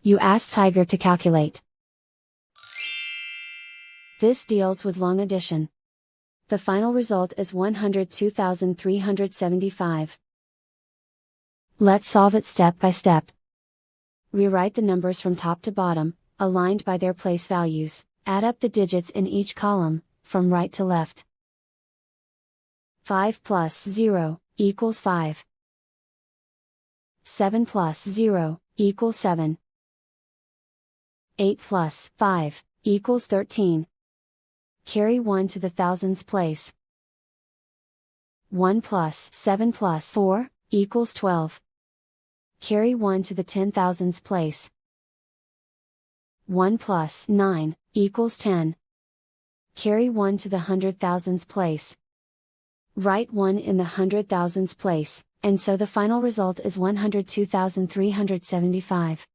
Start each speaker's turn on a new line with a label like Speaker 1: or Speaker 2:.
Speaker 1: You ask Tiger to calculate. This deals with long addition. The final result is 102,375. Let's solve it step by step. Rewrite the numbers from top to bottom, aligned by their place values. Add up the digits in each column, from right to left. 5 plus 0 equals 5. 7 plus 0 equals 7. 8 plus 5 equals 13. Carry 1 to the thousands place. 1 plus 7 plus 4 equals 12. Carry 1 to the 10,000s place. 1 plus 9 equals 10. Carry 1 to the 100,000s place. Write 1 in the 100,000s place, and so the final result is 102,375.